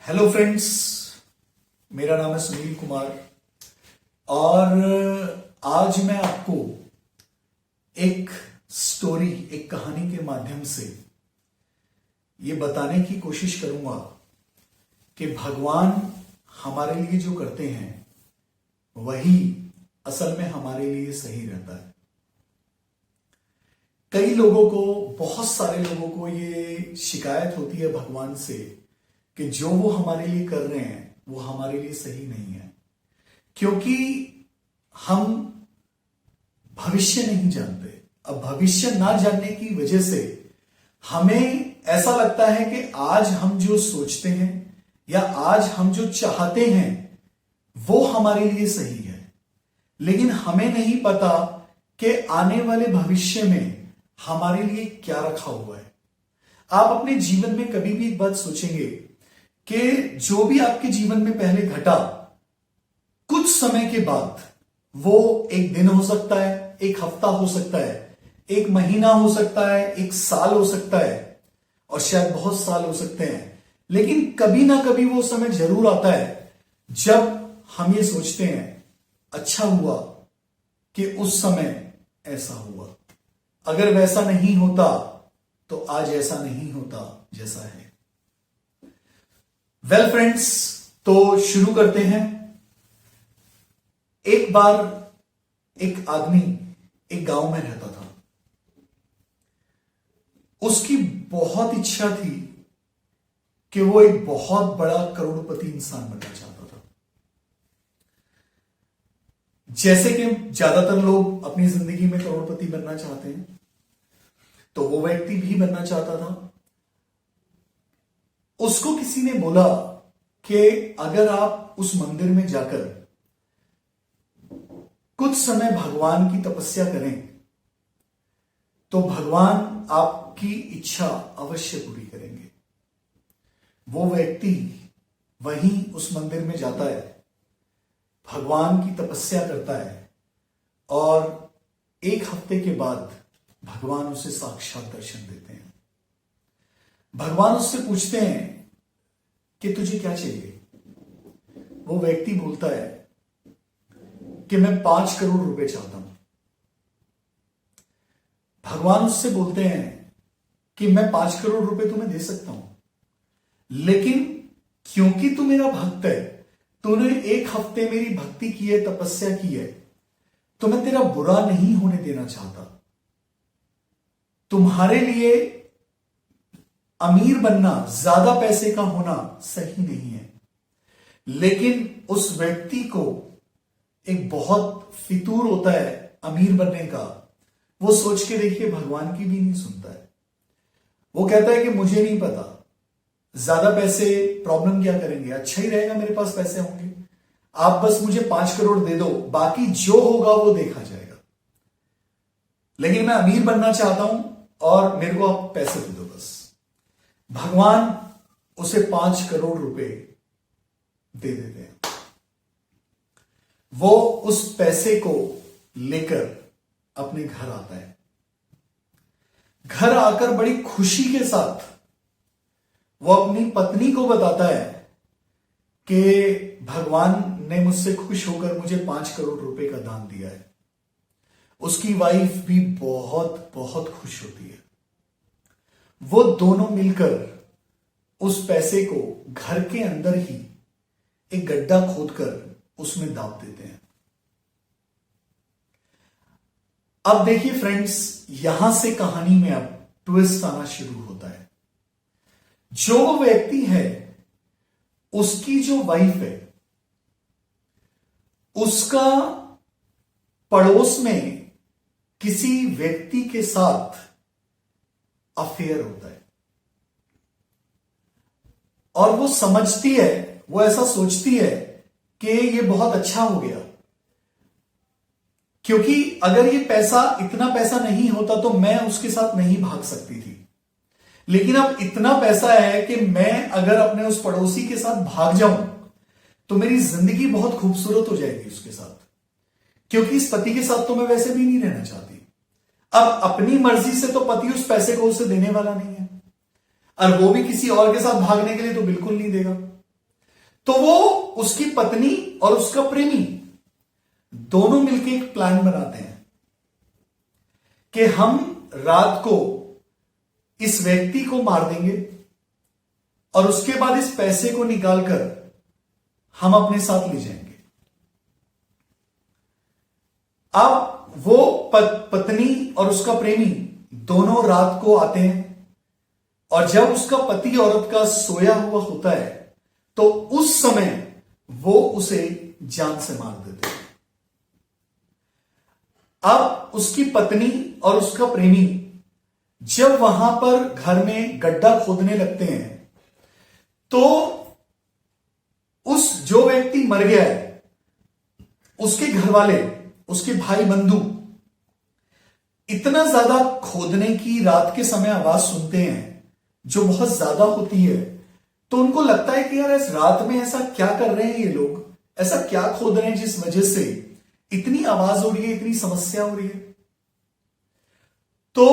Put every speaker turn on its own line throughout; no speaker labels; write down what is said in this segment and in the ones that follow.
Hello friends, मेरा नाम है सुनील कुमार और आज मैं आपको एक स्टोरी, एक कहानी के माध्यम से ये बताने की कोशिश करूंगा कि भगवान हमारे लिए जो करते हैं वही असल में हमारे लिए सही रहता है। कई लोगों को, बहुत सारे लोगों को ये शिकायत होती है भगवान से कि जो वो हमारे लिए कर रहे हैं वो हमारे लिए सही नहीं है, क्योंकि हम भविष्य नहीं जानते। अब भविष्य ना जानने की वजह से हमें ऐसा लगता है कि आज हम जो सोचते हैं या आज हम जो चाहते हैं वो हमारे लिए सही है, लेकिन हमें नहीं पता कि आने वाले भविष्य में हमारे लिए क्या रखा हुआ है। आप अपने जीवन में कभी भी एक बात सोचेंगे कि जो भी आपके जीवन में पहले घटा, कुछ समय के बाद वो एक दिन हो सकता है, एक हफ्ता हो सकता है, एक महीना हो सकता है, एक साल हो सकता है और शायद बहुत साल हो सकते हैं, लेकिन कभी ना कभी वो समय जरूर आता है जब हम ये सोचते हैं अच्छा हुआ कि उस समय ऐसा हुआ, अगर वैसा नहीं होता तो आज ऐसा नहीं होता जैसा है। वेल फ्रेंड्स, तो शुरू करते हैं। एक बार एक आदमी एक गांव में रहता था। उसकी बहुत इच्छा थी कि वो एक बहुत बड़ा करोड़पति इंसान बनना चाहता था। जैसे कि ज्यादातर लोग अपनी जिंदगी में करोड़पति बनना चाहते हैं, तो वो व्यक्ति भी बनना चाहता था। उसको किसी ने बोला कि अगर आप उस मंदिर में जाकर कुछ समय भगवान की तपस्या करें तो भगवान आपकी इच्छा अवश्य पूरी करेंगे। वो व्यक्ति वहीं उस मंदिर में जाता है, भगवान की तपस्या करता है और एक हफ्ते के बाद भगवान उसे साक्षात दर्शन देते हैं। भगवान उससे पूछते हैं कि तुझे क्या चाहिए। वो व्यक्ति बोलता है कि मैं 5 करोड़ रुपए चाहता हूं। भगवान उससे बोलते हैं कि मैं 5 करोड़ रुपए तुम्हें दे सकता हूं, लेकिन क्योंकि तू मेरा भक्त है, तूने एक हफ्ते मेरी भक्ति की है, तपस्या की है, तो मैं तेरा बुरा नहीं होने देना चाहता। तुम्हारे लिए अमीर बनना, ज्यादा पैसे का होना सही नहीं है, लेकिन उस व्यक्ति को एक बहुत फितूर होता है अमीर बनने का। वो सोच के देखिए, भगवान की भी नहीं सुनता है। वो कहता है कि मुझे नहीं पता, ज्यादा पैसे प्रॉब्लम क्या करेंगे, अच्छा ही रहेगा, मेरे पास पैसे होंगे, आप बस मुझे 5 करोड़ दे दो, बाकी जो होगा वो देखा जाएगा, लेकिन मैं अमीर बनना चाहता हूं और मेरे को आप पैसे दे दो बस। भगवान उसे 5 करोड़ रुपए दे देते हैं। वो उस पैसे को लेकर अपने घर आता है। घर आकर बड़ी खुशी के साथ वो अपनी पत्नी को बताता है कि भगवान ने मुझसे खुश होकर मुझे 5 करोड़ रुपए का दान दिया है। उसकी वाइफ भी बहुत बहुत खुश होती है। वो दोनों मिलकर उस पैसे को घर के अंदर ही एक गड्ढा खोदकर उसमें दाब देते हैं। अब देखिए फ्रेंड्स, यहां से कहानी में अब ट्विस्ट आना शुरू होता है। जो व्यक्ति है, उसकी जो वाइफ है, उसका पड़ोस में किसी व्यक्ति के साथ अफेयर होता है और वो समझती है, वो ऐसा सोचती है कि ये बहुत अच्छा हो गया, क्योंकि अगर ये पैसा, इतना पैसा नहीं होता तो मैं उसके साथ नहीं भाग सकती थी, लेकिन अब इतना पैसा है कि मैं अगर अपने उस पड़ोसी के साथ भाग जाऊं तो मेरी जिंदगी बहुत खूबसूरत हो जाएगी उसके साथ, क्योंकि इस पति के साथ तो मैं वैसे भी नहीं रहना चाहती। अब अपनी मर्जी से तो पति उस पैसे को उसे देने वाला नहीं है, और वो भी किसी और के साथ भागने के लिए तो बिल्कुल नहीं देगा। तो वो उसकी पत्नी और उसका प्रेमी दोनों मिलकर एक प्लान बनाते हैं कि हम रात को इस व्यक्ति को मार देंगे और उसके बाद इस पैसे को निकालकर हम अपने साथ ले जाएंगे। अब वो पत्नी और उसका प्रेमी दोनों रात को आते हैं और जब उसका पति औरत का सोया हुआ होता है तो उस समय वो उसे जान से मार देते हैं। अब उसकी पत्नी और उसका प्रेमी जब वहां पर घर में गड्ढा खोदने लगते हैं तो उस जो व्यक्ति मर गया है उसके घर वाले, उसके भाई बंधु इतना ज्यादा खोदने की रात के समय आवाज सुनते हैं जो बहुत ज्यादा होती है, तो उनको लगता है कि यार इस रात में ऐसा क्या कर रहे हैं ये लोग, ऐसा क्या खोद रहे हैं जिस वजह से इतनी आवाज हो रही है, इतनी समस्या हो रही है। तो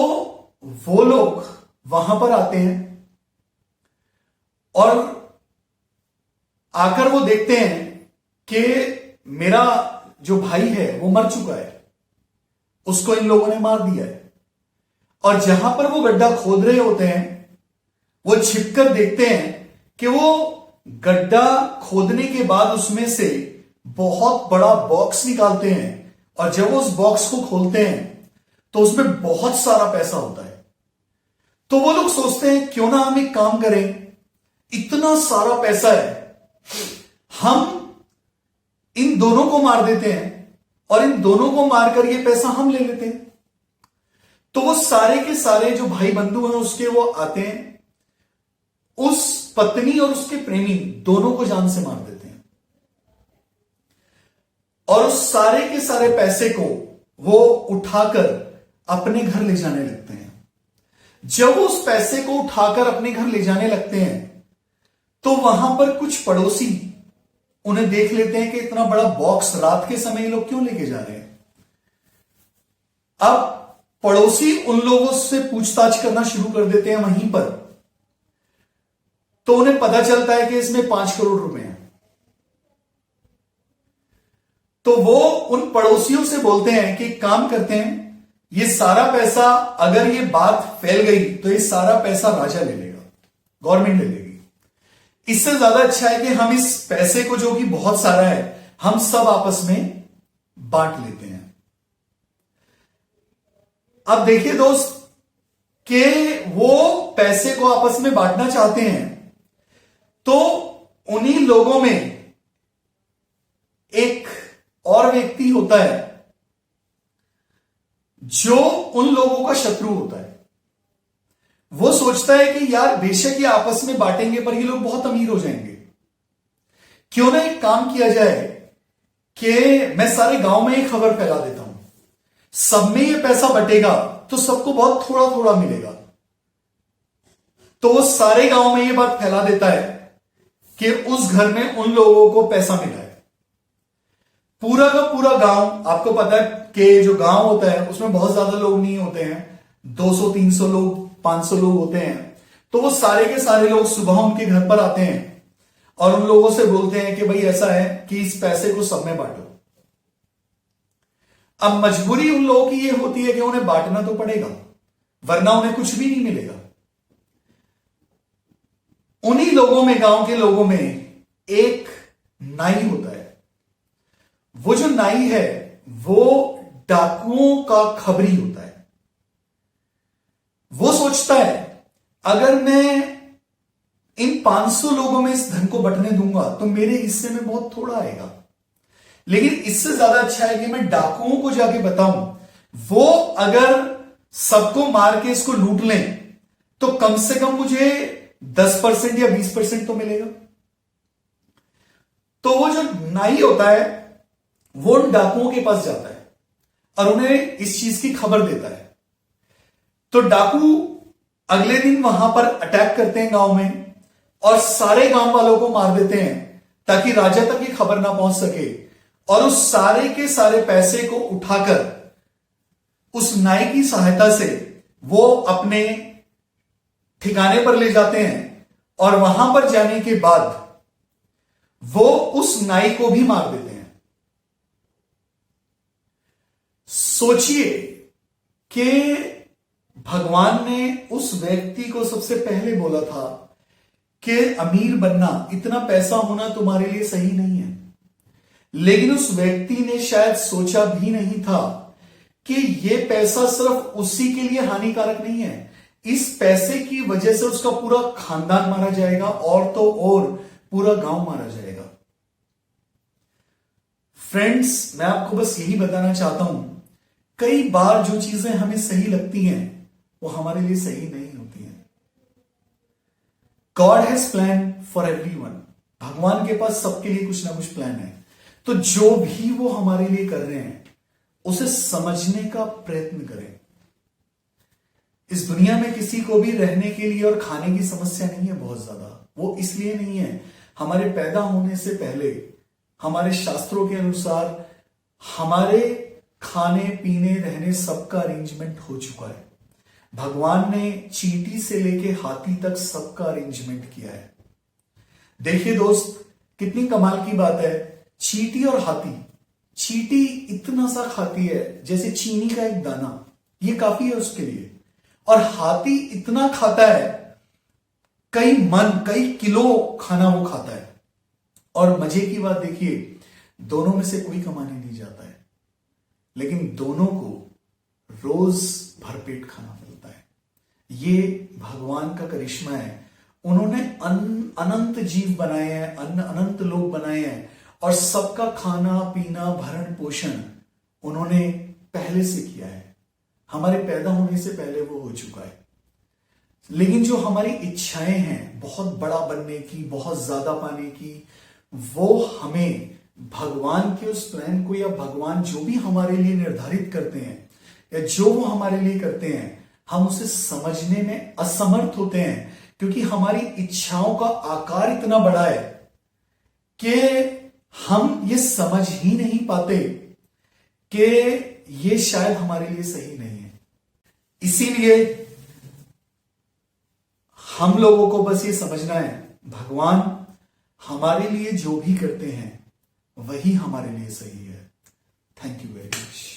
वो लोग वहां पर आते हैं और आकर वो देखते हैं कि मेरा जो भाई है वो मर चुका है, उसको इन लोगों ने मार दिया है। और जहां पर वो गड्ढा खोद रहे होते हैं वो छिपकर देखते हैं कि वो गड्ढा खोदने के बाद उसमें से बहुत बड़ा बॉक्स निकालते हैं और जब वो उस बॉक्स को खोलते हैं तो उसमें बहुत सारा पैसा होता है। तो वो लोग सोचते हैं क्यों ना हम एक काम करें, इतना सारा पैसा है, हम इन दोनों को मार देते हैं और इन दोनों को मारकर ये पैसा हम ले लेते हैं। तो वो सारे के सारे जो भाई बंधु हैं उसके वो आते हैं, उस पत्नी और उसके प्रेमी दोनों को जान से मार देते हैं और उस सारे के सारे पैसे को वो उठाकर अपने घर ले जाने लगते हैं। जब वो उस पैसे को उठाकर अपने घर ले जाने लगते हैं तो वहां पर कुछ पड़ोसी उन्हें देख लेते हैं कि इतना बड़ा बॉक्स रात के समय ये लोग क्यों लेके जा रहे हैं। अब पड़ोसी उन लोगों से पूछताछ करना शुरू कर देते हैं वहीं पर, तो उन्हें पता चलता है कि इसमें 5 करोड़ रुपए हैं। तो वो उन पड़ोसियों से बोलते हैं कि काम करते हैं, ये सारा पैसा अगर ये बात फैल गई तो ये सारा पैसा राजा ले लेगा, गवर्नमेंट ले लेगी। इससे ज्यादा अच्छा है कि हम इस पैसे को जो कि बहुत सारा है हम सब आपस में बांट लेते हैं। अब देखिए दोस्त कि वो पैसे को आपस में बांटना चाहते हैं तो उन्हीं लोगों में एक और व्यक्ति होता है जो उन लोगों का शत्रु होता है। वो सोचता है कि यार बेशक ये आपस में बांटेंगे पर ये लोग बहुत अमीर हो जाएंगे, क्यों ना एक काम किया जाए कि मैं सारे गांव में एक खबर फैला देता हूं, सब में ये पैसा बटेगा तो सबको बहुत थोड़ा थोड़ा मिलेगा। तो वो सारे गांव में ये बात फैला देता है कि उस घर में उन लोगों को पैसा मिला है। पूरा का पूरा गांव, आपको पता है कि जो गांव होता है उसमें बहुत ज्यादा लोग नहीं होते हैं, 200-300 लोग 500 लोग होते हैं। तो वो सारे के सारे लोग सुबह उनके घर पर आते हैं और उन लोगों से बोलते हैं कि भाई ऐसा है कि इस पैसे को सब में बांटो। अब मजबूरी उन लोगों की ये होती है कि उन्हें बांटना तो पड़ेगा वरना उन्हें कुछ भी नहीं मिलेगा। उन्हीं लोगों में, गांव के लोगों में एक नाई होता है। वो जो नाई है वो डाकुओं का खबरी होता है। वो सोचता है अगर मैं इन 500 लोगों में इस धन को बंटने दूंगा तो मेरे हिस्से में बहुत थोड़ा आएगा, लेकिन इससे ज्यादा अच्छा है कि मैं डाकुओं को जाके बताऊं, वो अगर सबको मार के इसको लूट लें तो कम से कम मुझे 10% या 20% तो मिलेगा। तो वो जो नाई होता है वो उन डाकुओं के पास जाता है और उन्हें इस चीज की खबर देता है। तो डाकू अगले दिन वहां पर अटैक करते हैं गांव में और सारे गांव वालों को मार देते हैं ताकि राजा तक ये खबर ना पहुंच सके, और उस सारे के सारे पैसे को उठाकर उस नाई की सहायता से वो अपने ठिकाने पर ले जाते हैं। और वहां पर जाने के बाद वो उस नाई को भी मार देते हैं। सोचिए कि भगवान ने उस व्यक्ति को सबसे पहले बोला था कि अमीर बनना, इतना पैसा होना तुम्हारे लिए सही नहीं है, लेकिन उस व्यक्ति ने शायद सोचा भी नहीं था कि यह पैसा सिर्फ उसी के लिए हानिकारक नहीं है, इस पैसे की वजह से उसका पूरा खानदान मारा जाएगा और तो और पूरा गांव मारा जाएगा। फ्रेंड्स, मैं आपको बस यही बताना चाहता हूं, कई बार जो चीजें हमें सही लगती हैं वो हमारे लिए सही नहीं होती हैं। God has plan for everyone. भगवान के पास सबके लिए कुछ ना कुछ प्लान है। तो जो भी वो हमारे लिए कर रहे हैं उसे समझने का प्रयत्न करें। इस दुनिया में किसी को भी रहने के लिए और खाने की समस्या नहीं है बहुत ज्यादा। वो इसलिए नहीं है, हमारे पैदा होने से पहले हमारे शास्त्रों के अनुसार हमारे खाने पीने रहने सबका अरेंजमेंट हो चुका है। भगवान ने चींटी से लेके हाथी तक सबका अरेंजमेंट किया है। देखिए दोस्त, कितनी कमाल की बात है। चींटी और हाथी, चींटी इतना सा खाती है जैसे चीनी का एक दाना, ये काफी है उसके लिए, और हाथी इतना खाता है, कई किलो खाना वो खाता है। और मजे की बात देखिए, दोनों में से कोई कमाने नहीं जाता है, लेकिन दोनों को रोज भरपेट खाना मिलता है। ये भगवान का करिश्मा है। उन्होंने अनंत जीव बनाए हैं, अनंत लोग बनाए हैं, और सबका खाना पीना भरण पोषण उन्होंने पहले से किया है। हमारे पैदा होने से पहले वो हो चुका है। लेकिन जो हमारी इच्छाएं हैं बहुत बड़ा बनने की, बहुत ज्यादा पाने की, वो हमें भगवान के उस प्लान को, या भगवान जो भी हमारे लिए निर्धारित करते हैं या जो वो हमारे लिए करते हैं, हम उसे समझने में असमर्थ होते हैं, क्योंकि हमारी इच्छाओं का आकार इतना बड़ा है कि हम ये समझ ही नहीं पाते कि ये शायद हमारे लिए सही नहीं है। इसीलिए हम लोगों को बस ये समझना है, भगवान हमारे लिए जो भी करते हैं वही हमारे लिए सही है। Thank you very much.